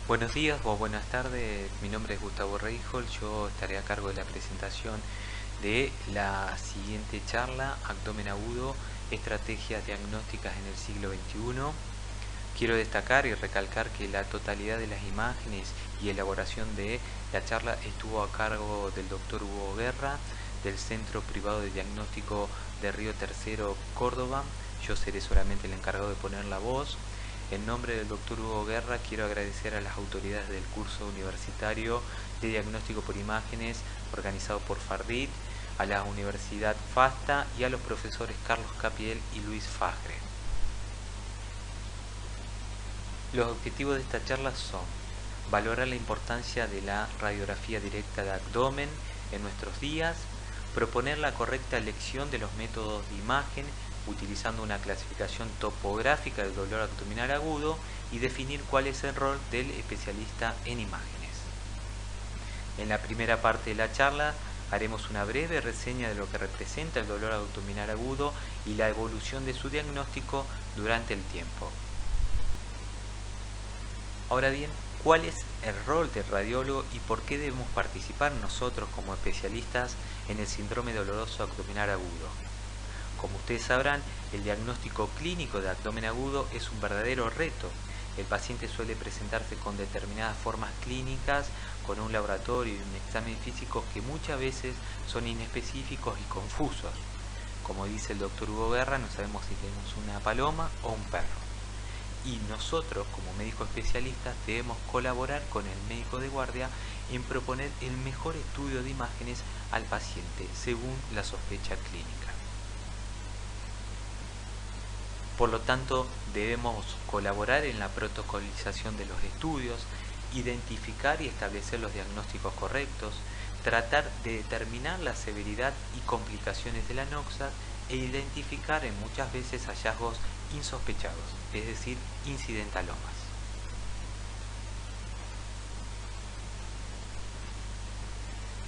Buenos días o buenas tardes, mi nombre es Gustavo Reijol, yo estaré a cargo de la presentación de la siguiente charla, Abdomen agudo, estrategias diagnósticas en el siglo XXI. Quiero destacar y recalcar que la totalidad de las imágenes y elaboración de la charla estuvo a cargo del doctor Hugo Guerra, del Centro Privado de Diagnóstico de Río Tercero, Córdoba. Yo seré solamente el encargado de poner la voz. En nombre del doctor Hugo Guerra quiero agradecer a las autoridades del curso universitario de diagnóstico por imágenes organizado por FARDIT, a la Universidad FASTA y a los profesores Carlos Capiel y Luis Fagre. Los objetivos de esta charla son valorar la importancia de la radiografía directa de abdomen en nuestros días, proponer la correcta elección de los métodos de imagen utilizando una clasificación topográfica del dolor abdominal agudo y definir cuál es el rol del especialista en imágenes. En la primera parte de la charla haremos una breve reseña de lo que representa el dolor abdominal agudo y la evolución de su diagnóstico durante el tiempo. Ahora bien, ¿cuál es el rol del radiólogo y por qué debemos participar nosotros como especialistas en el síndrome doloroso abdominal agudo? Como ustedes sabrán, el diagnóstico clínico de abdomen agudo es un verdadero reto. El paciente suele presentarse con determinadas formas clínicas, con un laboratorio y un examen físico que muchas veces son inespecíficos y confusos. Como dice el doctor Hugo Guerra, no sabemos si tenemos una paloma o un perro. Y nosotros, como médicos especialistas, debemos colaborar con el médico de guardia en proponer el mejor estudio de imágenes al paciente según la sospecha clínica. Por lo tanto, debemos colaborar en la protocolización de los estudios, identificar y establecer los diagnósticos correctos, tratar de determinar la severidad y complicaciones de la noxa e identificar en muchas veces hallazgos insospechados, es decir, incidentalomas.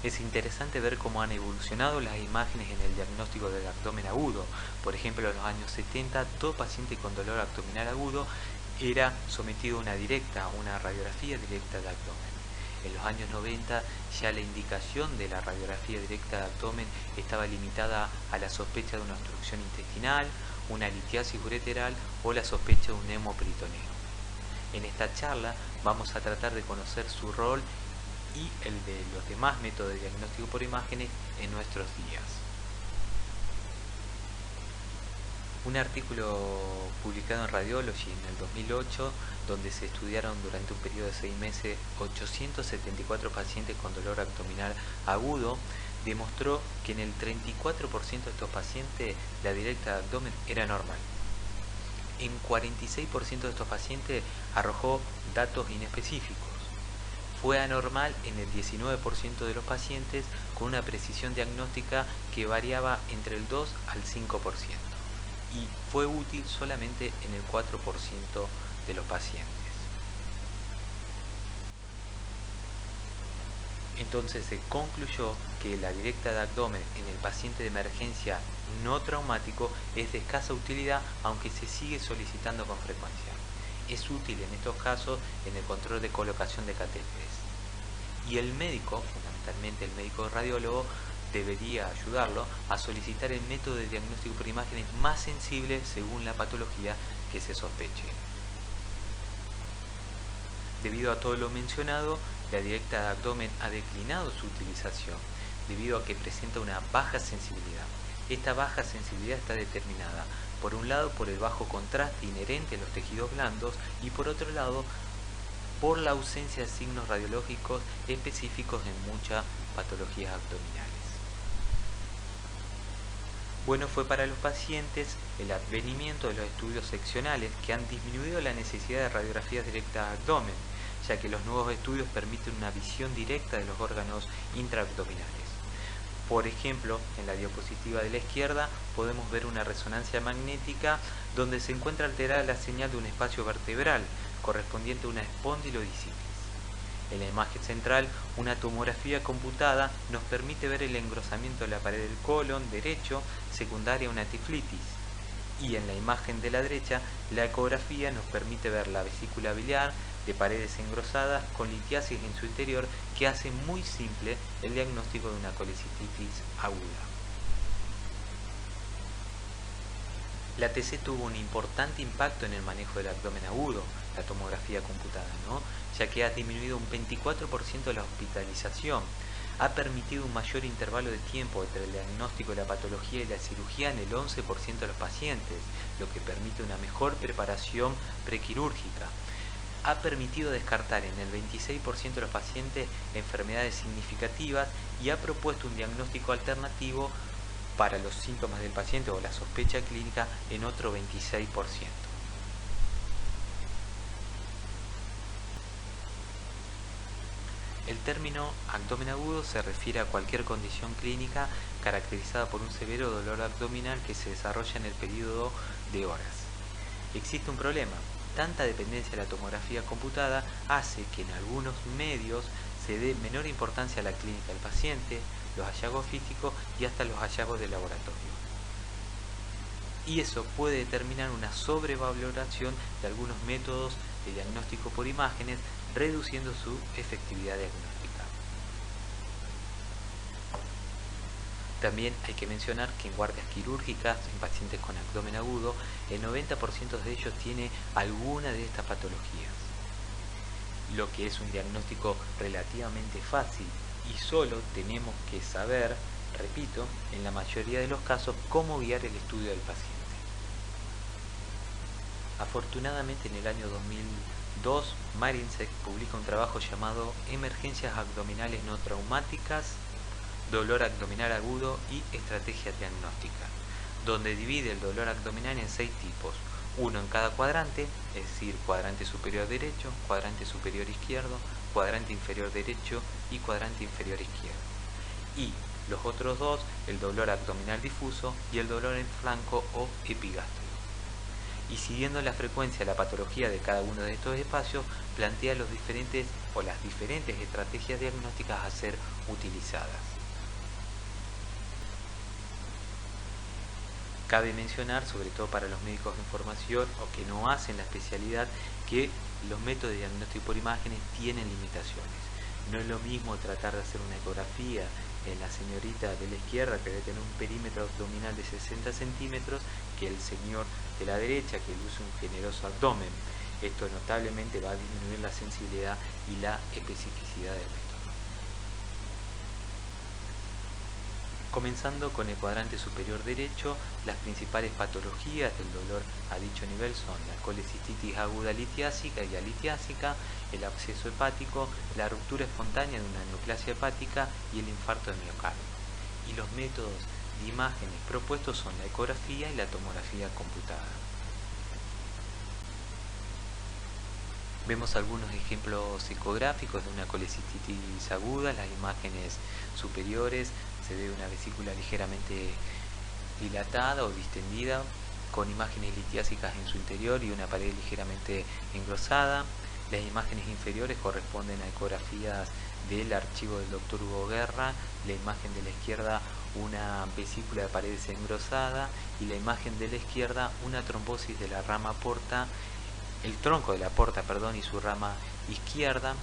Es interesante ver cómo han evolucionado las imágenes en el diagnóstico del abdomen agudo. Por ejemplo, en los años 70, todo paciente con dolor abdominal agudo era sometido a una radiografía directa de abdomen. En los años 90 ya la indicación de la radiografía directa de abdomen estaba limitada a la sospecha de una obstrucción intestinal, una litiasis ureteral o la sospecha de un hemoperitoneo. En esta charla vamos a tratar de conocer su rol y el de los demás métodos de diagnóstico por imágenes en nuestros días. Un artículo publicado en Radiology en el 2008, donde se estudiaron durante un periodo de 6 meses 874 pacientes con dolor abdominal agudo, demostró que en el 34% de estos pacientes la directa de abdomen era normal. En 46% de estos pacientes arrojó datos inespecíficos. Fue anormal en el 19% de los pacientes con una precisión diagnóstica que variaba entre el 2 al 5% y fue útil solamente en el 4% de los pacientes. Entonces se concluyó que la directa de abdomen en el paciente de emergencia no traumático es de escasa utilidad, aunque se sigue solicitando con frecuencia. Es útil en estos casos en el control de colocación de catéteres. Y el médico, fundamentalmente el médico radiólogo, debería ayudarlo a solicitar el método de diagnóstico por imágenes más sensible según la patología que se sospeche. Debido a todo lo mencionado, la directa de abdomen ha declinado su utilización debido a que presenta una baja sensibilidad. Esta baja sensibilidad está determinada, por un lado, por el bajo contraste inherente en los tejidos blandos y por otro lado, por la ausencia de signos radiológicos específicos en muchas patologías abdominales. Bueno fue para los pacientes el advenimiento de los estudios seccionales que han disminuido la necesidad de radiografías directas de abdomen, ya que los nuevos estudios permiten una visión directa de los órganos intraabdominales. Por ejemplo, en la diapositiva de la izquierda podemos ver una resonancia magnética donde se encuentra alterada la señal de un espacio vertebral correspondiente a una espondilodicitis. En la imagen central, una tomografía computada nos permite ver el engrosamiento de la pared del colon derecho, secundaria a una tiflitis. Y en la imagen de la derecha, la ecografía nos permite ver la vesícula biliar de paredes engrosadas con litiasis en su interior que hace muy simple el diagnóstico de una colecistitis aguda. La TC tuvo un importante impacto en el manejo del abdomen agudo, la tomografía computada, ya que ha disminuido un 24% la hospitalización, ha permitido un mayor intervalo de tiempo entre el diagnóstico de la patología y la cirugía en el 11% de los pacientes, lo que permite una mejor preparación prequirúrgica. Ha permitido descartar en el 26% de los pacientes enfermedades significativas y ha propuesto un diagnóstico alternativo para los síntomas del paciente o la sospecha clínica en otro 26%. El término abdomen agudo se refiere a cualquier condición clínica caracterizada por un severo dolor abdominal que se desarrolla en el periodo de horas. Existe un problema. Tanta dependencia de la tomografía computada hace que en algunos medios se dé menor importancia a la clínica del paciente, los hallazgos físicos y hasta los hallazgos de laboratorio. Y eso puede determinar una sobrevaloración de algunos métodos de diagnóstico por imágenes, reduciendo su efectividad diagnóstica. También hay que mencionar que en guardias quirúrgicas, en pacientes con abdomen agudo, el 90% de ellos tiene alguna de estas patologías, lo que es un diagnóstico relativamente fácil y solo tenemos que saber, repito, en la mayoría de los casos, cómo guiar el estudio del paciente. Afortunadamente en el año 2002, Marincek publica un trabajo llamado Emergencias abdominales no traumáticas, dolor abdominal agudo y estrategia diagnóstica, donde divide el dolor abdominal en 6 tipos, uno en cada cuadrante, es decir, cuadrante superior derecho, cuadrante superior izquierdo, cuadrante inferior derecho y cuadrante inferior izquierdo. Y los otros dos, el dolor abdominal difuso y el dolor en flanco o epigástrico. Y siguiendo la frecuencia de la patología de cada uno de estos espacios, plantea las diferentes estrategias diagnósticas a ser utilizadas. Cabe mencionar, sobre todo para los médicos de formación o que no hacen la especialidad, que los métodos de diagnóstico por imágenes tienen limitaciones. No es lo mismo tratar de hacer una ecografía en la señorita de la izquierda, que debe tener un perímetro abdominal de 60 centímetros, que el señor de la derecha, que luce un generoso abdomen. Esto notablemente va a disminuir la sensibilidad y la especificidad del método. Comenzando con el cuadrante superior derecho, las principales patologías del dolor a dicho nivel son la colecistitis aguda litiásica y alitiásica, el absceso hepático, la ruptura espontánea de una neoplasia hepática y el infarto de miocardio. Y los métodos de imágenes propuestos son la ecografía y la tomografía computada. Vemos algunos ejemplos ecográficos de una colecistitis aguda. Las imágenes superiores se ve una vesícula ligeramente dilatada o distendida, con imágenes litiásicas en su interior y una pared ligeramente engrosada. Las imágenes inferiores corresponden a ecografías del archivo del Dr. Hugo Guerra. La imagen de la izquierda, una vesícula de paredes engrosada, y la imagen de la izquierda, una trombosis de la rama porta, el tronco de la porta, y su rama izquierda.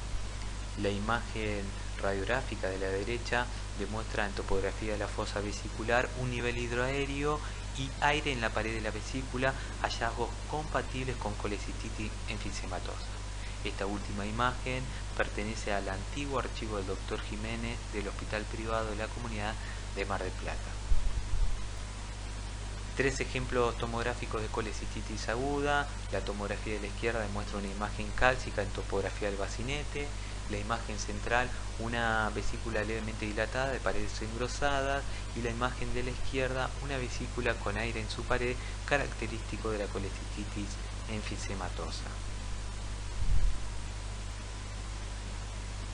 La imagen radiográfica de la derecha demuestra en topografía de la fosa vesicular un nivel hidroaéreo y aire en la pared de la vesícula, hallazgos compatibles con colecistitis enfisematosa. Esta última imagen pertenece al antiguo archivo del Dr. Jiménez del Hospital Privado de la Comunidad de Mar del Plata. 3 ejemplos tomográficos de colecistitis aguda. La tomografía de la izquierda demuestra una imagen cálcica en topografía del bacinete. La imagen central, una vesícula levemente dilatada de paredes engrosadas, y la imagen de la izquierda, una vesícula con aire en su pared, característico de la colecistitis enfisematosa.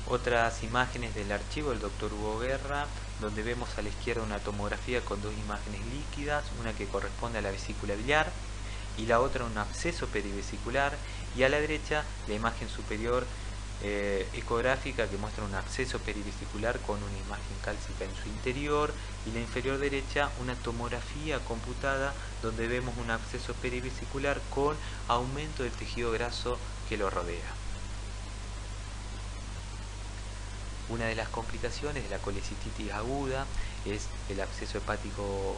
Otras imágenes del archivo del Dr. Hugo Guerra, donde vemos a la izquierda una tomografía con 2 imágenes líquidas, una que corresponde a la vesícula biliar y la otra un absceso perivesicular, y a la derecha la imagen superior ecográfica que muestra un absceso perivesicular con una imagen cálcica en su interior, y la inferior derecha una tomografía computada donde vemos un absceso perivesicular con aumento del tejido graso que lo rodea. Una de las complicaciones de la colecistitis aguda es el absceso hepático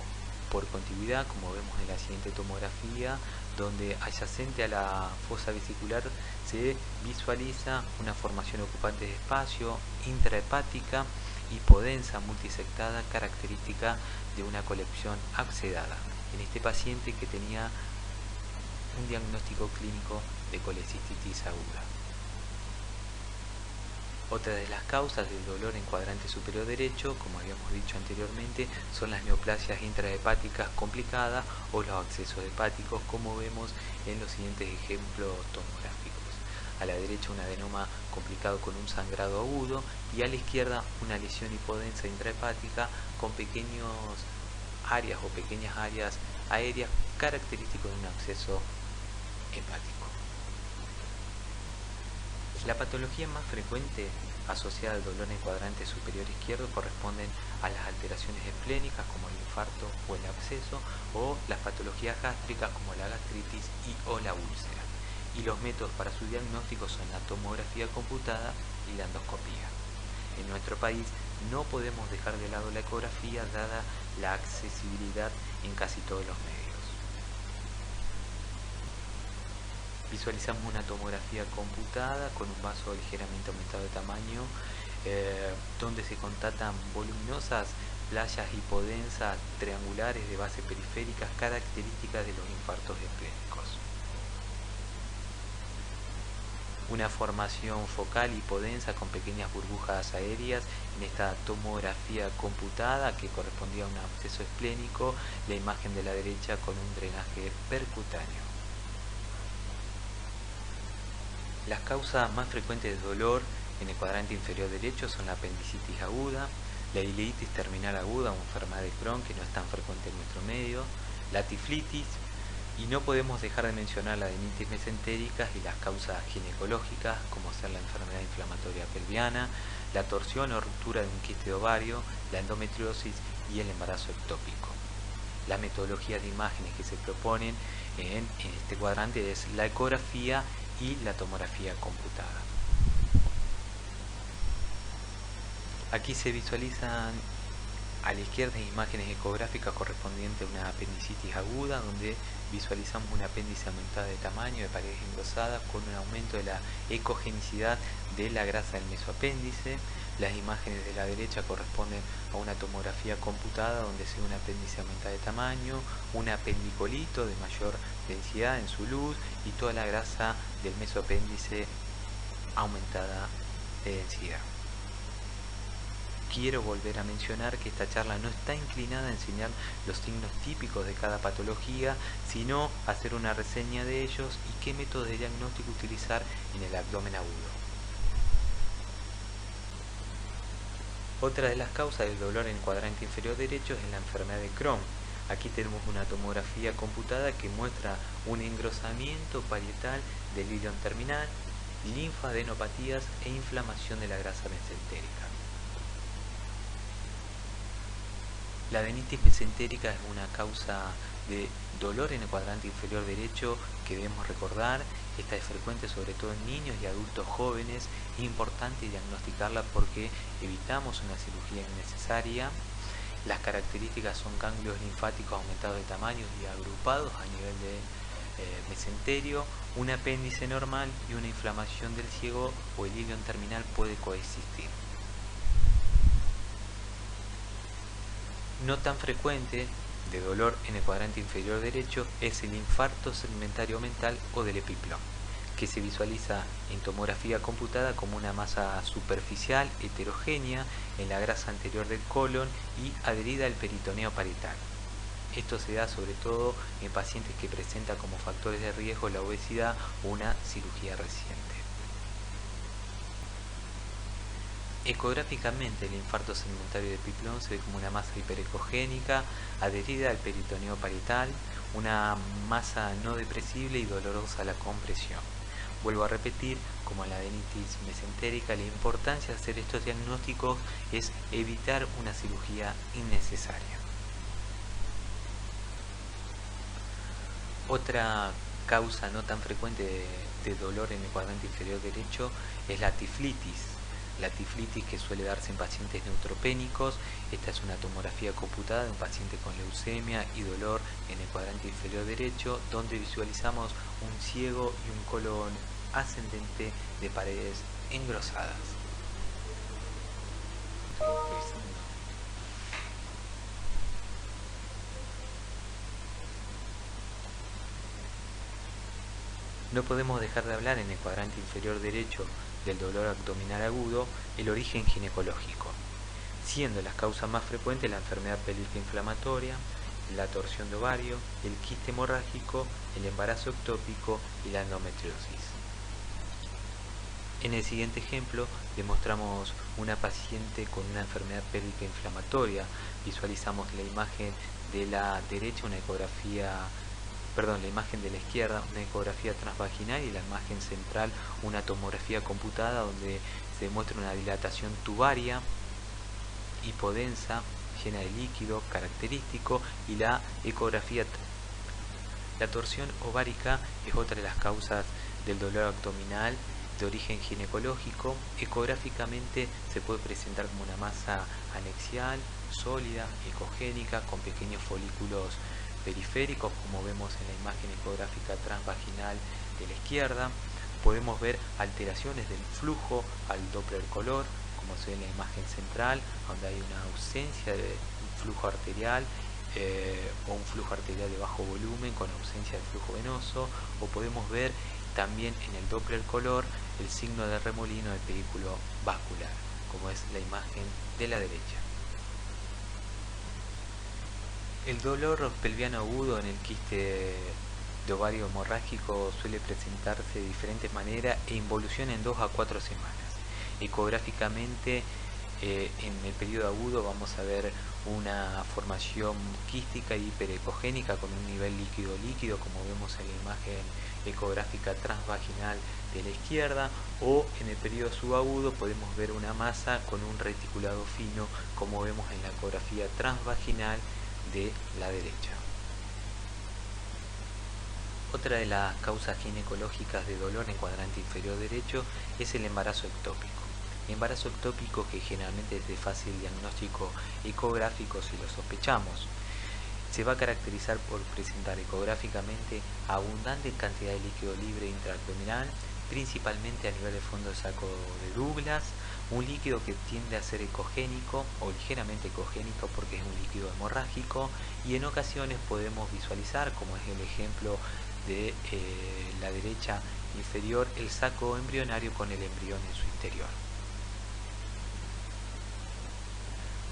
por contigüidad, como vemos en la siguiente tomografía, donde adyacente a la fosa vesicular se visualiza una formación ocupante de espacio intrahepática hipodensa multisectada característica de una colección abscedada en este paciente que tenía un diagnóstico clínico de colecistitis aguda. Otra de las causas del dolor en cuadrante superior derecho, como habíamos dicho anteriormente, son las neoplasias intrahepáticas complicadas o los abscesos hepáticos, como vemos en los siguientes ejemplos tomográficos. A la derecha un adenoma complicado con un sangrado agudo y a la izquierda una lesión hipodensa intrahepática con pequeñas áreas aéreas característicos de un absceso hepático. La patología más frecuente asociada al dolor en cuadrante superior izquierdo corresponden a las alteraciones esplénicas como el infarto o el absceso o las patologías gástricas como la gastritis o la úlcera. Y los métodos para su diagnóstico son la tomografía computada y la endoscopía. En nuestro país no podemos dejar de lado la ecografía dada la accesibilidad en casi todos los medios. Visualizamos una tomografía computada con un vaso ligeramente aumentado de tamaño, donde se constatan voluminosas playas hipodensas triangulares de base periféricas características de los infartos esplénicos. Una formación focal hipodensa con pequeñas burbujas aéreas en esta tomografía computada que correspondía a un absceso esplénico, la imagen de la derecha con un drenaje percutáneo. Las causas más frecuentes de dolor en el cuadrante inferior derecho son la apendicitis aguda, la ileitis terminal aguda o enfermedad de Crohn, que no es tan frecuente en nuestro medio, la tiflitis, y no podemos dejar de mencionar la adenitis mesentérica y las causas ginecológicas, como ser la enfermedad inflamatoria pelviana, la torsión o ruptura de un quiste de ovario, la endometriosis y el embarazo ectópico. Las metodologías de imágenes que se proponen en este cuadrante es la ecografía y la tomografía computada. Aquí se visualizan a la izquierda imágenes ecográficas correspondientes a una apendicitis aguda, donde visualizamos un apéndice aumentado de tamaño, de paredes engrosadas, con un aumento de la ecogenicidad de la grasa del mesoapéndice. Las imágenes de la derecha corresponden a una tomografía computada, donde se ve un apéndice aumentado de tamaño, un apendicolito de mayor densidad en su luz y toda la grasa del mesoapéndice aumentada de densidad. Quiero volver a mencionar que esta charla no está inclinada a enseñar los signos típicos de cada patología, sino a hacer una reseña de ellos y qué método de diagnóstico utilizar en el abdomen agudo. Otra de las causas del dolor en el cuadrante inferior derecho es la enfermedad de Crohn. Aquí tenemos una tomografía computada que muestra un engrosamiento parietal del ilion terminal, linfadenopatías e inflamación de la grasa mesentérica. La adenitis mesentérica es una causa de dolor en el cuadrante inferior derecho que debemos recordar. Esta es frecuente sobre todo en niños y adultos jóvenes. Es importante diagnosticarla porque evitamos una cirugía innecesaria. Las características son ganglios linfáticos aumentados de tamaño y agrupados a nivel de mesenterio, un apéndice normal y una inflamación del ciego o el ilion terminal puede coexistir. No tan frecuente de dolor en el cuadrante inferior derecho es el infarto segmentario mental o del epiplón, que se visualiza en tomografía computada como una masa superficial heterogénea en la grasa anterior del colon y adherida al peritoneo parietal. Esto se da sobre todo en pacientes que presentan como factores de riesgo la obesidad o una cirugía reciente. Ecográficamente, el infarto segmentario de epiplón se ve como una masa hiperecogénica adherida al peritoneo parietal, una masa no depresible y dolorosa a la compresión. Vuelvo a repetir, como en la adenitis mesentérica, la importancia de hacer estos diagnósticos es evitar una cirugía innecesaria. Otra causa no tan frecuente de dolor en el cuadrante inferior derecho es la tiflitis. la tiflitis que suele darse en pacientes neutropénicos. Esta es una tomografía computada de un paciente con leucemia y dolor en el cuadrante inferior derecho, donde visualizamos un ciego y un colon ascendente de paredes engrosadas. No podemos dejar de hablar en el cuadrante inferior derecho del dolor abdominal agudo el origen ginecológico, siendo las causas más frecuentes la enfermedad pélvica inflamatoria, la torsión de ovario, el quiste hemorrágico, el embarazo ectópico y la endometriosis. En el siguiente ejemplo demostramos una paciente con una enfermedad pélvica inflamatoria. Visualizamos la imagen de la derecha, la imagen de la izquierda, una ecografía transvaginal, y la imagen central, una tomografía computada donde se demuestra una dilatación tubaria hipodensa, llena de líquido característico, y la ecografía. La torsión ovárica es otra de las causas del dolor abdominal de origen ginecológico. Ecográficamente se puede presentar como una masa anexial, sólida, ecogénica, con pequeños folículos periféricos, como vemos en la imagen ecográfica transvaginal de la izquierda. Podemos ver alteraciones del flujo al Doppler color, como se ve en la imagen central, donde hay una ausencia de flujo arterial o un flujo arterial de bajo volumen con ausencia de flujo venoso. O podemos ver también en el Doppler color el signo de remolino del pedículo vascular, como es la imagen de la derecha. El dolor pelviano agudo en el quiste de ovario hemorrágico suele presentarse de diferentes maneras e involuciona en 2 a 4 semanas. Ecográficamente, en el periodo agudo vamos a ver una formación quística y hiperecogénica con un nivel líquido-líquido, como vemos en la imagen ecográfica transvaginal de la izquierda, o en el periodo subagudo podemos ver una masa con un reticulado fino, como vemos en la ecografía transvaginal de la derecha. Otra de las causas ginecológicas de dolor en cuadrante inferior derecho es el embarazo ectópico. Embarazo ectópico que generalmente es de fácil diagnóstico ecográfico si lo sospechamos. Se va a caracterizar por presentar ecográficamente abundante cantidad de líquido libre intraabdominal, principalmente a nivel de fondo de saco de Douglas, un líquido que tiende a ser ecogénico o ligeramente ecogénico porque es un líquido hemorrágico, y en ocasiones podemos visualizar, como es el ejemplo de la derecha inferior, el saco embrionario con el embrión en su interior.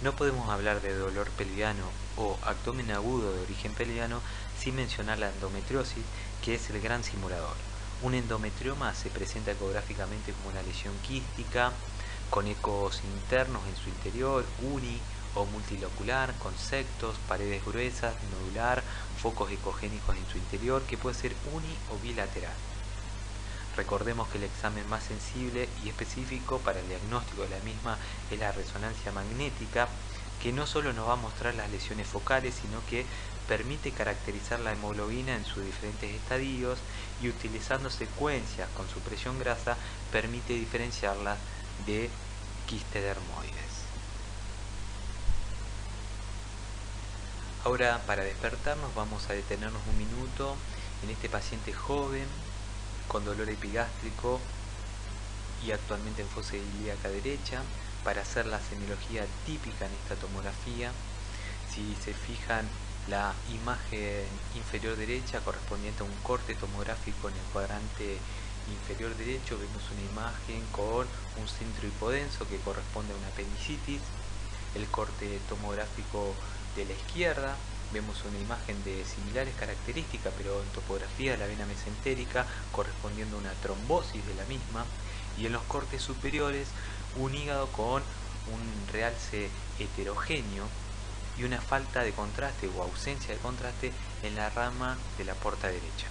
No podemos hablar de dolor pelviano o abdomen agudo de origen pelviano sin mencionar la endometriosis, que es el gran simulador. Un endometrioma se presenta ecográficamente como una lesión quística, con ecos internos en su interior, uni o multilocular, con septos, paredes gruesas, nodular, focos ecogénicos en su interior, que puede ser uni o bilateral. Recordemos que el examen más sensible y específico para el diagnóstico de la misma es la resonancia magnética, que no solo nos va a mostrar las lesiones focales, sino que permite caracterizar la hemoglobina en sus diferentes estadios, y utilizando secuencias con supresión grasa permite diferenciarlas de quistedermoides. Ahora, para despertarnos, vamos a detenernos un minuto en este paciente joven con dolor epigástrico y actualmente en fosa ilíaca derecha, para hacer la semiología típica en esta tomografía. Si se fijan, la imagen inferior derecha correspondiente a un corte tomográfico en el cuadrante inferior derecho, vemos una imagen con un centro hipodenso que corresponde a una apendicitis. El corte tomográfico de la izquierda, vemos una imagen de similares características, pero en topografía de la vena mesentérica, correspondiendo a una trombosis de la misma. Y en los cortes superiores, un hígado con un realce heterogéneo y una falta de contraste o ausencia de contraste en la rama de la porta derecha.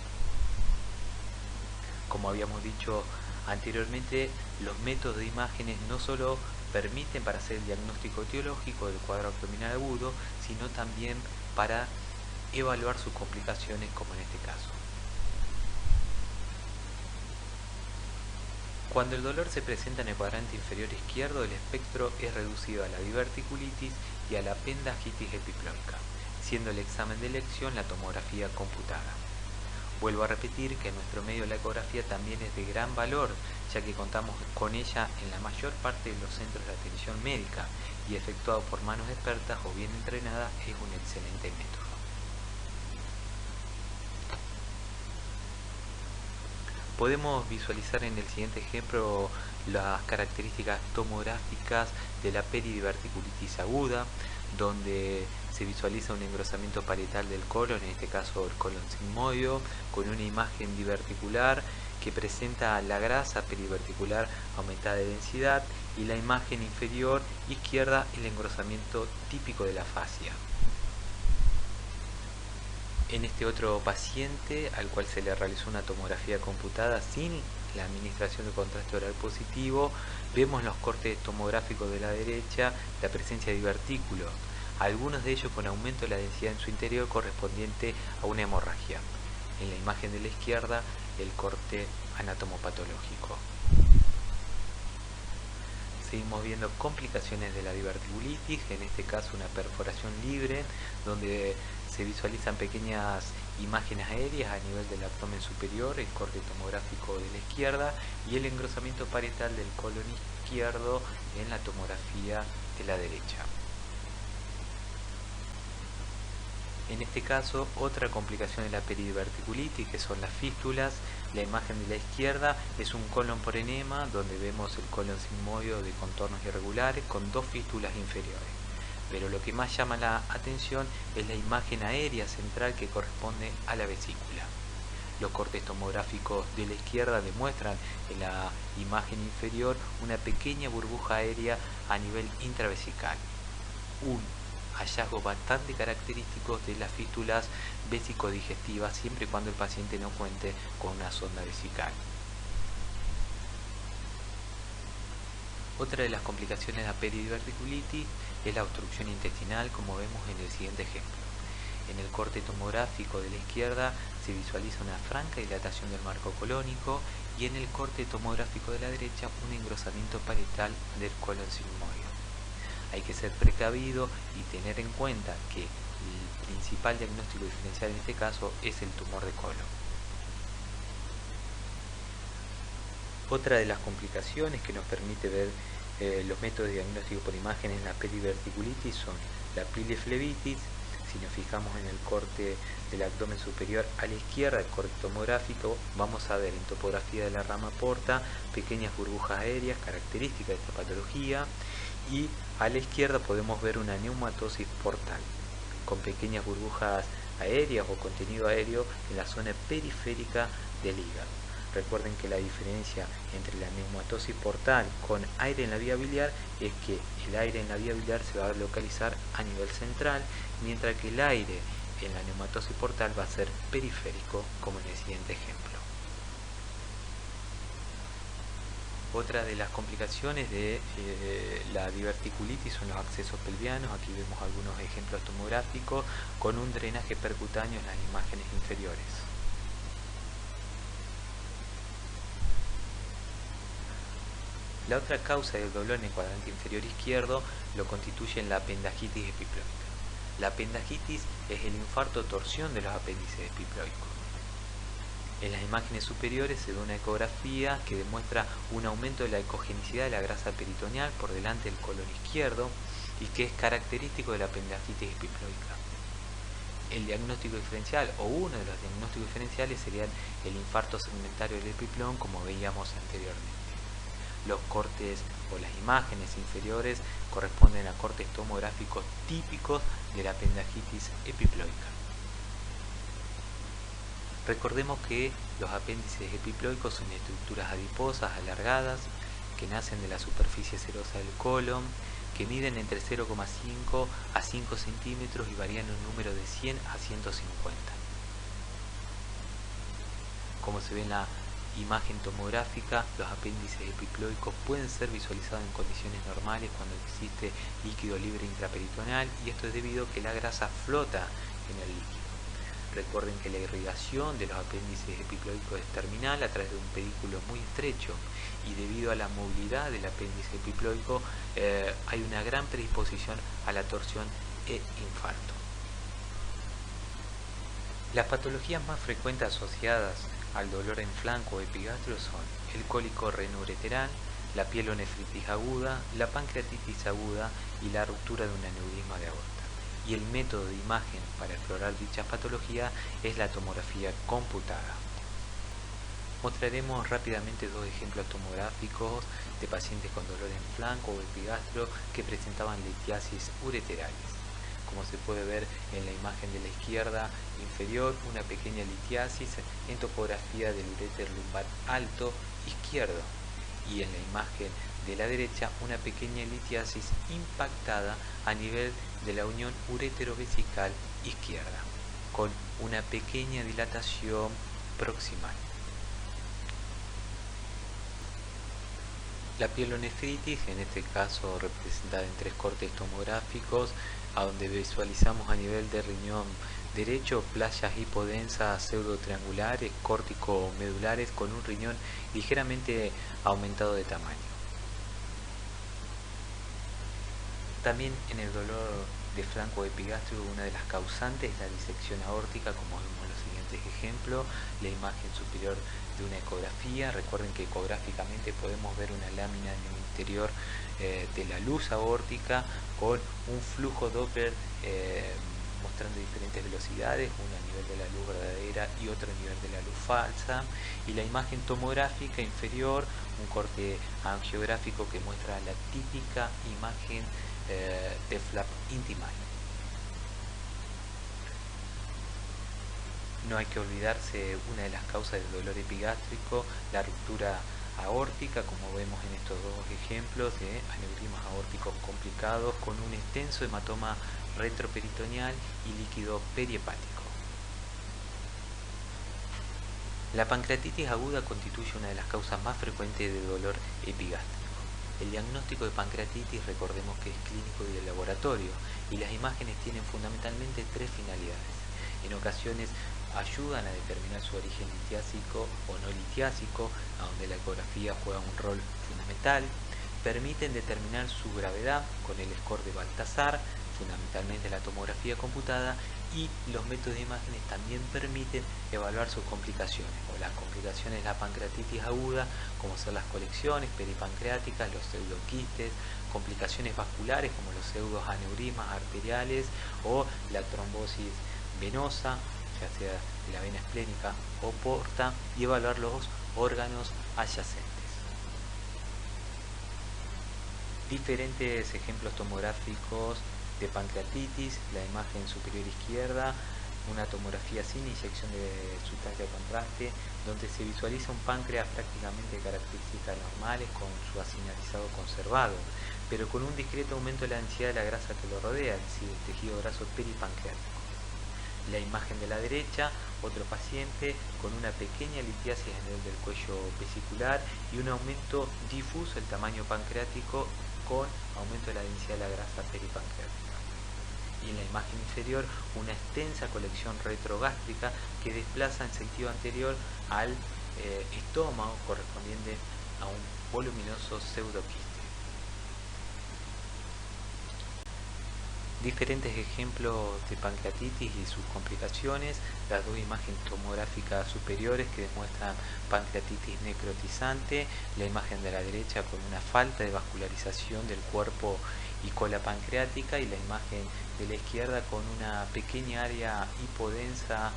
Como habíamos dicho anteriormente, los métodos de imágenes no solo permiten para hacer el diagnóstico etiológico del cuadro abdominal agudo, sino también para evaluar sus complicaciones, como en este caso. Cuando el dolor se presenta en el cuadrante inferior izquierdo, el espectro es reducido a la diverticulitis y a la apendicitis epiploica, siendo el examen de elección la tomografía computada. Vuelvo a repetir que en nuestro medio la ecografía también es de gran valor, ya que contamos con ella en la mayor parte de los centros de atención médica y efectuado por manos expertas o bien entrenadas es un excelente método. Podemos visualizar en el siguiente ejemplo las características tomográficas de la peridiverticulitis aguda, donde se visualiza un engrosamiento parietal del colon, en este caso el colon sigmoideo, con una imagen diverticular que presenta la grasa peridiverticular aumentada de densidad y la imagen inferior izquierda el engrosamiento típico de la fascia. En este otro paciente, al cual se le realizó una tomografía computada sin la administración de contraste oral positivo, vemos en los cortes tomográficos de la derecha la presencia de divertículos, algunos de ellos con aumento de la densidad en su interior correspondiente a una hemorragia. En la imagen de la izquierda, el corte anatomopatológico. Seguimos viendo complicaciones de la diverticulitis, en este caso una perforación libre, donde se visualizan pequeñas imágenes aéreas a nivel del abdomen superior, el corte tomográfico de la izquierda y el engrosamiento parietal del colon izquierdo en la tomografía de la derecha. En este caso, otra complicación de la peridiverticulitis, que son las fístulas. La imagen de la izquierda es un colon por enema, donde vemos el colon sigmoideo de contornos irregulares con dos fístulas inferiores. Pero lo que más llama la atención es la imagen aérea central que corresponde a la vesícula. Los cortes tomográficos de la izquierda demuestran en la imagen inferior una pequeña burbuja aérea a nivel intravesical. Hallazgos bastante característicos de las fístulas vesicodigestivas siempre y cuando el paciente no cuente con una sonda vesical. Otra de las complicaciones de la peridiverticulitis es la obstrucción intestinal, como vemos en el siguiente ejemplo. En el corte tomográfico de la izquierda se visualiza una franca dilatación del marco colónico y en el corte tomográfico de la derecha un engrosamiento parietal del colon sigmoideo. Hay que ser precavido y tener en cuenta que el principal diagnóstico diferencial en este caso es el tumor de colon. Otra de las complicaciones que nos permite ver los métodos de diagnóstico por imagen en la peridiverticulitis son la pileflebitis. Si nos fijamos en el corte del abdomen superior a la izquierda, el corte tomográfico, vamos a ver en topografía de la rama porta pequeñas burbujas aéreas características de esta patología, y a la izquierda podemos ver una neumatosis portal con pequeñas burbujas aéreas o contenido aéreo en la zona periférica del hígado. Recuerden que la diferencia entre la neumatosis portal con aire en la vía biliar es que el aire en la vía biliar se va a localizar a nivel central, mientras que el aire en la neumatosis portal va a ser periférico, como en el siguiente ejemplo. Otra de las complicaciones de la diverticulitis son los accesos pelvianos. Aquí vemos algunos ejemplos tomográficos con un drenaje percutáneo en las imágenes inferiores. La otra causa del dolor en el cuadrante inferior izquierdo lo constituye la apendicitis epiploica. La apendicitis es el infarto o torsión de los apéndices epiploicos. En las imágenes superiores se ve una ecografía que demuestra un aumento de la ecogenicidad de la grasa peritoneal por delante del colon izquierdo y que es característico de la apendicitis epiploica. El diagnóstico diferencial o uno de los diagnósticos diferenciales serían el infarto segmentario del epiplón, como veíamos anteriormente. Los cortes o las imágenes inferiores corresponden a cortes tomográficos típicos de la apendicitis epiploica. Recordemos que los apéndices epiploicos son estructuras adiposas alargadas que nacen de la superficie serosa del colon, que miden entre 0,5 a 5 centímetros y varían en un número de 100 a 150. Como se ve en la imagen tomográfica, los apéndices epiploicos pueden ser visualizados en condiciones normales cuando existe líquido libre intraperitoneal, y esto es debido a que la grasa flota en el líquido. Recuerden que la irrigación de los apéndices epiploicos es terminal a través de un pedículo muy estrecho y debido a la movilidad del apéndice epiploico hay una gran predisposición a la torsión e infarto. Las patologías más frecuentes asociadas al dolor en flanco o epigastrio son el cólico renoureteral, la pielonefritis aguda, la pancreatitis aguda y la ruptura de un aneurisma de aorta. Y el método de imagen para explorar dichas patologías es la tomografía computada. Mostraremos rápidamente dos ejemplos tomográficos de pacientes con dolor en flanco o epigastrio que presentaban litiasis ureterales. Como se puede ver en la imagen de la izquierda inferior, una pequeña litiasis en topografía del uréter lumbar alto izquierdo, y en la imagen de la derecha una pequeña litiasis impactada a nivel de la unión uretero-vesical izquierda, con una pequeña dilatación proximal. La pielonefritis, en este caso representada en 3 cortes tomográficos, a donde visualizamos a nivel de riñón derecho playas hipodensas pseudotriangulares, córtico-medulares con un riñón ligeramente aumentado de tamaño. También en el dolor de flanco epigastrio, una de las causantes es la disección aórtica, como vemos en los siguientes ejemplos. La imagen superior de una ecografía, recuerden que ecográficamente podemos ver una lámina en el interior de la luz aórtica con un flujo Doppler mostrando diferentes velocidades, una a nivel de la luz verdadera y otro a nivel de la luz falsa, y la imagen tomográfica inferior, un corte angiográfico que muestra la típica imagen de flap intimal. No hay que olvidarse una de las causas del dolor epigástrico, la ruptura aórtica, como vemos en estos dos ejemplos de aneurismas aórticos complicados con un extenso hematoma retroperitoneal y líquido periepático. La pancreatitis aguda constituye una de las causas más frecuentes de dolor epigástrico. El diagnóstico de pancreatitis, recordemos que es clínico y de laboratorio, y las imágenes tienen fundamentalmente 3 finalidades. En ocasiones ayudan a determinar su origen litiásico o no litiásico, a donde la ecografía juega un rol fundamental. Permiten determinar su gravedad con el score de Baltasar, fundamentalmente la tomografía computada, y los métodos de imágenes también permiten evaluar sus complicaciones, o las complicaciones de la pancreatitis aguda, como son las colecciones peripancreáticas, los pseudoquistes, complicaciones vasculares como los pseudoaneurismas arteriales o la trombosis venosa, ya sea de la vena esplénica o porta, y evaluar los órganos adyacentes. Diferentes ejemplos tomográficos de pancreatitis, la imagen superior izquierda, una tomografía sin inyección de sustancia de contraste, donde se visualiza un páncreas prácticamente de características normales con su acinalizado conservado, pero con un discreto aumento de la densidad de la grasa que lo rodea, es decir, el tejido graso peripancreático. La imagen de la derecha, otro paciente con una pequeña litiasis a nivel del cuello vesicular y un aumento difuso del tamaño pancreático con aumento de la densidad de la grasa peripancreática. Y en la imagen inferior, una extensa colección retrogástrica que desplaza en sentido anterior al estómago, correspondiente a un voluminoso pseudoquiste. Diferentes ejemplos de pancreatitis y sus complicaciones, las dos imágenes tomográficas superiores que demuestran pancreatitis necrotizante, la imagen de la derecha con una falta de vascularización del cuerpo y cola pancreática, y la imagen de la izquierda con una pequeña área hipodensa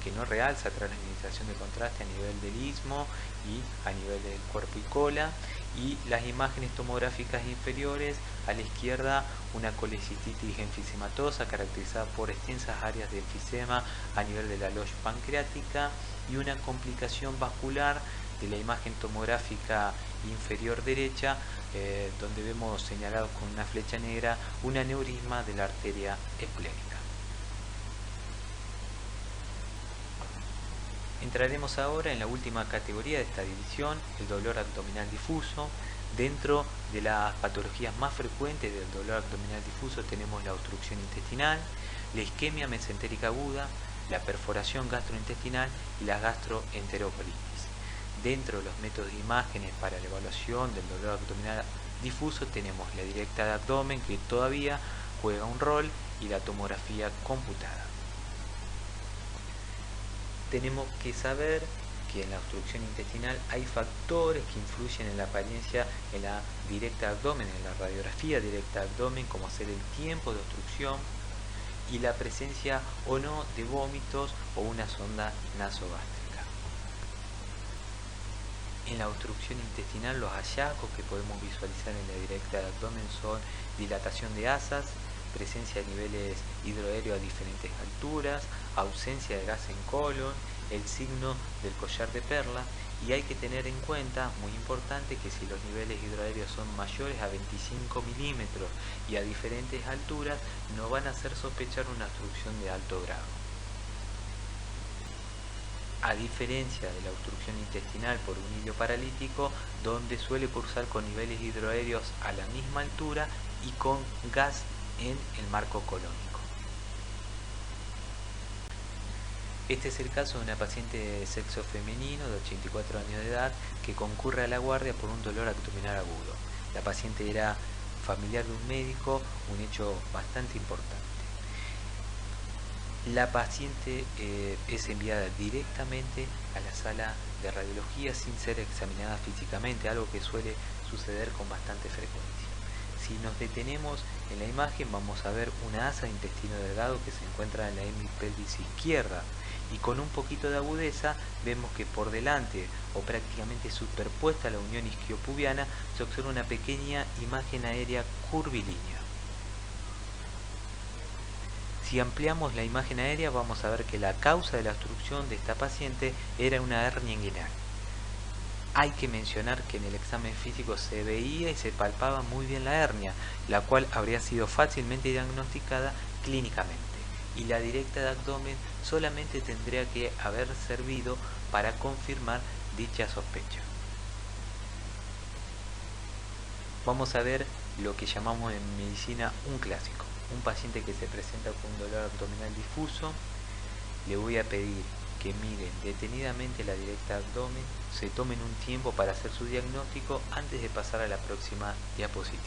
que no realza tras la administración de contraste a nivel del istmo y a nivel del cuerpo y cola, y las imágenes tomográficas inferiores, a la izquierda una colecistitis enfisematosa caracterizada por extensas áreas de enfisema a nivel de la loge pancreática y una complicación vascular de la imagen tomográfica inferior derecha, donde vemos señalado con una flecha negra un aneurisma de la arteria esplénica. Entraremos ahora en la última categoría de esta división, el dolor abdominal difuso. Dentro de las patologías más frecuentes del dolor abdominal difuso tenemos la obstrucción intestinal, la isquemia mesentérica aguda, la perforación gastrointestinal y la gastroenterocolitis. Dentro de los métodos de imágenes para la evaluación del dolor abdominal difuso tenemos la directa de abdomen, que todavía juega un rol, y la tomografía computada. Tenemos que saber que en la obstrucción intestinal hay factores que influyen en la apariencia en la directa de abdomen, en la radiografía directa de abdomen, como ser el tiempo de obstrucción y la presencia o no de vómitos o una sonda nasogástrica. En la obstrucción intestinal, los hallazgos que podemos visualizar en la directa de abdomen son dilatación de asas, presencia de niveles hidroaéreos a diferentes alturas, ausencia de gas en colon, el signo del collar de perla, y hay que tener en cuenta, muy importante, que si los niveles hidroaéreos son mayores a 25 milímetros y a diferentes alturas, no van a hacer sospechar una obstrucción de alto grado. A diferencia de la obstrucción intestinal por un hilo paralítico, donde suele cursar con niveles hidroaéreos a la misma altura y con gas en el marco colónico. Este es el caso de una paciente de sexo femenino de 84 años de edad que concurre a la guardia por un dolor abdominal agudo. La paciente era familiar de un médico, un hecho bastante importante. La paciente es enviada directamente a la sala de radiología sin ser examinada físicamente, algo que suele suceder con bastante frecuencia. Si nos detenemos en la imagen, vamos a ver una asa de intestino delgado que se encuentra en la hemipelvis izquierda, y con un poquito de agudeza vemos que por delante o prácticamente superpuesta a la unión isquiopubiana se observa una pequeña imagen aérea curvilínea. Si ampliamos la imagen aérea, vamos a ver que la causa de la obstrucción de esta paciente era una hernia inguinal. Hay que mencionar que en el examen físico se veía y se palpaba muy bien la hernia, la cual habría sido fácilmente diagnosticada clínicamente, y la directa de abdomen solamente tendría que haber servido para confirmar dicha sospecha. Vamos a ver lo que llamamos en medicina un clásico. Un paciente que se presenta con un dolor abdominal difuso, le voy a pedir que miren detenidamente la directa de abdomen, se tomen un tiempo para hacer su diagnóstico antes de pasar a la próxima diapositiva.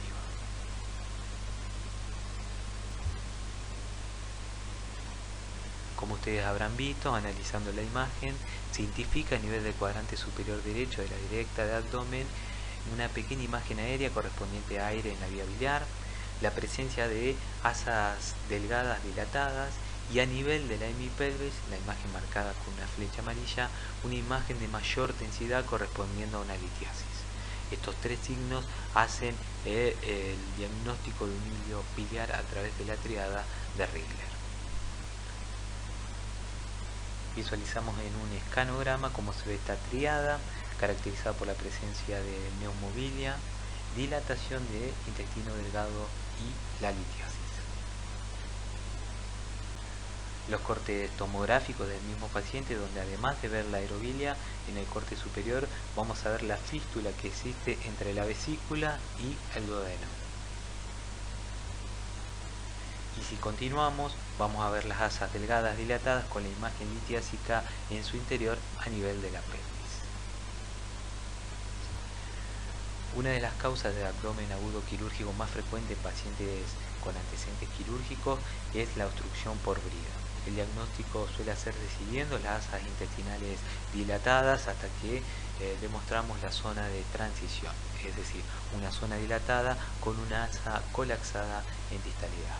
Como ustedes habrán visto, analizando la imagen, se identifica a nivel del cuadrante superior derecho de la directa de abdomen una pequeña imagen aérea correspondiente a aire en la vía biliar, la presencia de asas delgadas dilatadas, y a nivel de la hemipelvis, la imagen marcada con una flecha amarilla, una imagen de mayor densidad correspondiendo a una litiasis. Estos tres signos hacen el diagnóstico de un hilo biliar a través de la triada de Rigler. Visualizamos en un escanograma cómo se ve esta triada, caracterizada por la presencia de neumobilia, dilatación de intestino delgado y la litiasis. Los cortes tomográficos del mismo paciente, donde además de ver la aerobilia en el corte superior, vamos a ver la fístula que existe entre la vesícula y el duodeno. Y si continuamos, vamos a ver las asas delgadas dilatadas con la imagen litiásica en su interior a nivel de la pelvis. Una de las causas de abdomen agudo quirúrgico más frecuente en pacientes con antecedentes quirúrgicos es la obstrucción por brida. El diagnóstico suele hacerse siguiendo las asas intestinales dilatadas hasta que demostramos la zona de transición, es decir, una zona dilatada con una asa colapsada en distalidad.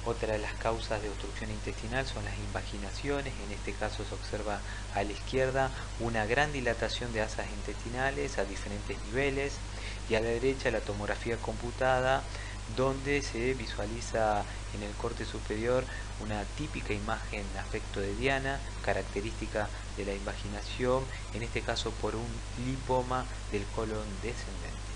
Otra de las causas de obstrucción intestinal son las invaginaciones. En este caso se observa a la izquierda una gran dilatación de asas intestinales a diferentes niveles, y a la derecha la tomografía computada, donde se visualiza en el corte superior una típica imagen aspecto de diana, característica de la invaginación, en este caso por un lipoma del colon descendente.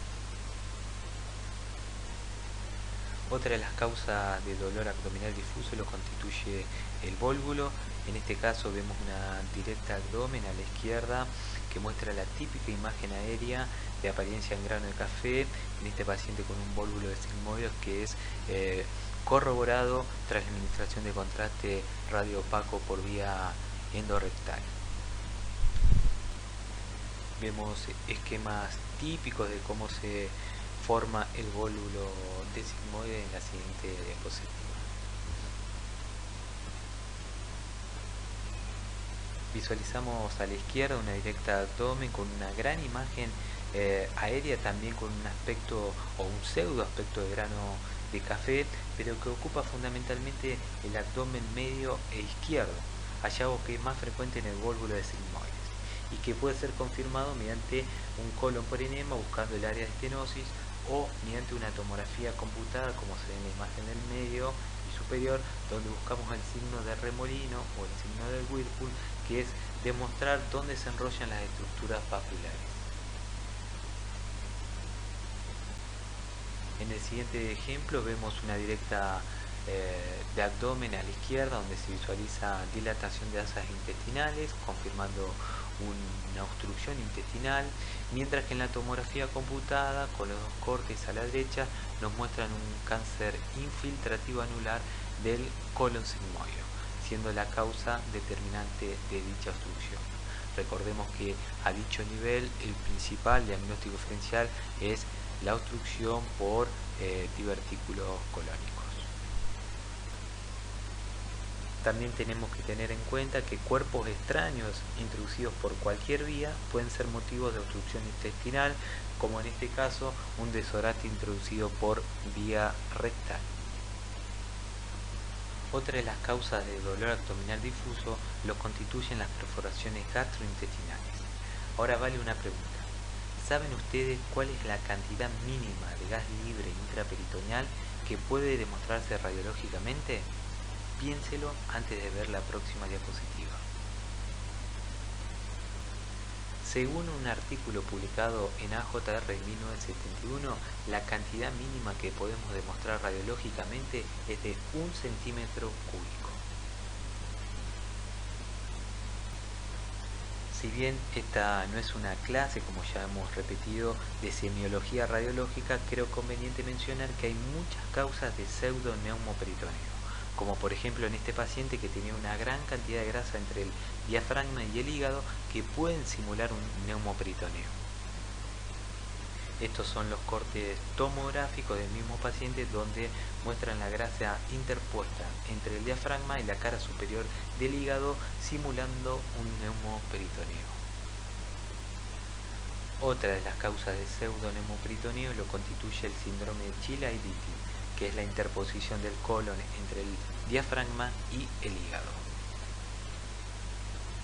Otra de las causas de dolor abdominal difuso lo constituye el vólvulo. En este caso vemos una directa abdomen a la izquierda que muestra la típica imagen aérea de apariencia en grano de café en este paciente con un vólvulo de sigmoides que es corroborado tras la administración de contraste radioopaco por vía endorrectal. Vemos esquemas típicos de cómo se forma el vólvulo de sigmoide en la siguiente diapositiva. Visualizamos a la izquierda una directa de abdomen con una gran imagen aérea, también con un aspecto o un pseudo aspecto de grano de café, pero que ocupa fundamentalmente el abdomen medio e izquierdo, hallazgo que es más frecuente en el vólvulo de sigmoides y que puede ser confirmado mediante un colon por enema buscando el área de estenosis o mediante una tomografía computada, como se ve en la imagen del medio y superior, donde buscamos el signo de remolino o el signo del Whirlpool, que es demostrar dónde se enrollan las estructuras papulares. En el siguiente ejemplo vemos una directa de abdomen a la izquierda, donde se visualiza dilatación de asas intestinales, confirmando una obstrucción intestinal, mientras que en la tomografía computada, con los dos cortes a la derecha, nos muestran un cáncer infiltrativo anular del colon sigmoideo, siendo la causa determinante de dicha obstrucción. Recordemos que a dicho nivel el principal diagnóstico diferencial es la obstrucción por divertículos colónicos. También tenemos que tener en cuenta que cuerpos extraños introducidos por cualquier vía pueden ser motivos de obstrucción intestinal, como en este caso un desodorante introducido por vía rectal. Otra de las causas de dolor abdominal difuso lo constituyen las perforaciones gastrointestinales. Ahora vale una pregunta. ¿Saben ustedes cuál es la cantidad mínima de gas libre intraperitoneal que puede demostrarse radiológicamente? Piénselo antes de ver la próxima diapositiva. Según un artículo publicado en AJR en 1971, la cantidad mínima que podemos demostrar radiológicamente es de 1 centímetro cúbico. Si bien esta no es una clase, como ya hemos repetido, de semiología radiológica, creo conveniente mencionar que hay muchas causas de pseudoneumoperitonieo, como por ejemplo en este paciente que tenía una gran cantidad de grasa entre el diafragma y el hígado que pueden simular un neumoperitoneo. Estos son los cortes tomográficos del mismo paciente, donde muestran la grasa interpuesta entre el diafragma y la cara superior del hígado, simulando un neumoperitoneo. Otra de las causas de pseudoneumoperitoneo lo constituye el síndrome de Chilaiditi, que es la interposición del colon entre el diafragma y el hígado.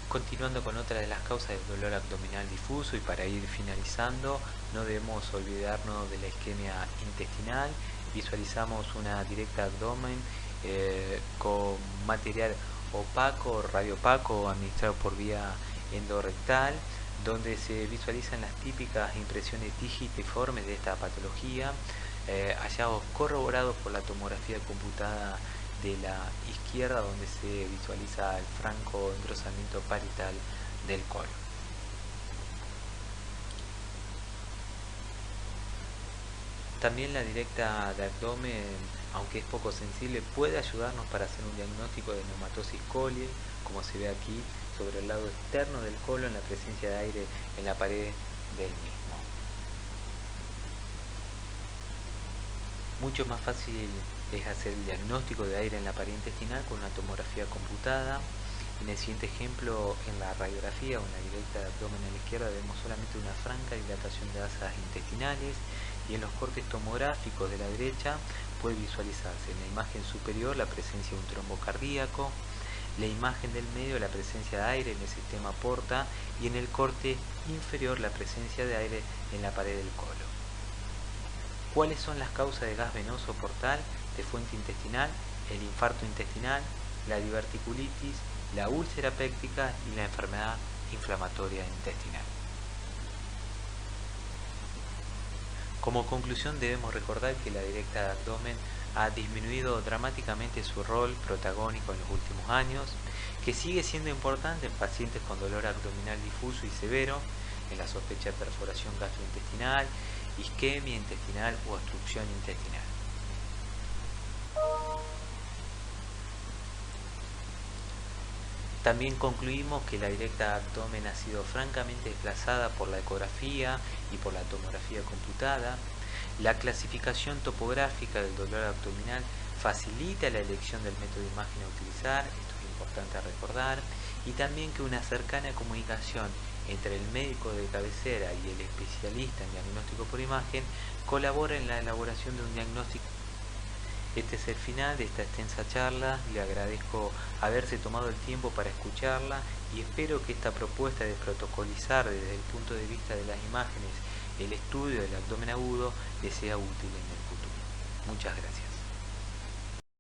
Continuando con otra de las causas del dolor abdominal difuso, y para ir finalizando, no debemos olvidarnos de la isquemia intestinal. Visualizamos una directa abdomen con material opaco, radiopaco, administrado por vía endorrectal, donde se visualizan las típicas impresiones digitiformes de esta patología, hallazgos corroborados por la tomografía computada de la izquierda, donde se visualiza el franco engrosamiento parietal del colon. También la directa de abdomen, aunque es poco sensible, puede ayudarnos para hacer un diagnóstico de neumatosis coli, como se ve aquí sobre el lado externo del colon, la presencia de aire en la pared del mismo. Mucho más fácil es hacer el diagnóstico de aire en la pared intestinal con una tomografía computada. En el siguiente ejemplo, en la radiografía o en la directa de abdomen a la izquierda, vemos solamente una franca dilatación de asas intestinales, y en los cortes tomográficos de la derecha puede visualizarse en la imagen superior la presencia de un trombo cardíaco, la imagen del medio la presencia de aire en el sistema porta, y en el corte inferior la presencia de aire en la pared del colon. ¿Cuáles son las causas de gas venoso portal de fuente intestinal? El infarto intestinal, la diverticulitis, la úlcera péptica y la enfermedad inflamatoria intestinal. Como conclusión, debemos recordar que la directa de abdomen ha disminuido dramáticamente su rol protagónico en los últimos años, que sigue siendo importante en pacientes con dolor abdominal difuso y severo, en la sospecha de perforación gastrointestinal, isquemia intestinal o obstrucción intestinal. También concluimos que la directa abdomen ha sido francamente desplazada por la ecografía y por la tomografía computada. La clasificación topográfica del dolor abdominal facilita la elección del método de imagen a utilizar, esto es importante recordar, y también que una cercana comunicación entre el médico de cabecera y el especialista en diagnóstico por imagen colabora en la elaboración de un diagnóstico. Este es el final de esta extensa charla, le agradezco haberse tomado el tiempo para escucharla y espero que esta propuesta de protocolizar desde el punto de vista de las imágenes el estudio del abdomen agudo le sea útil en el futuro. Muchas gracias.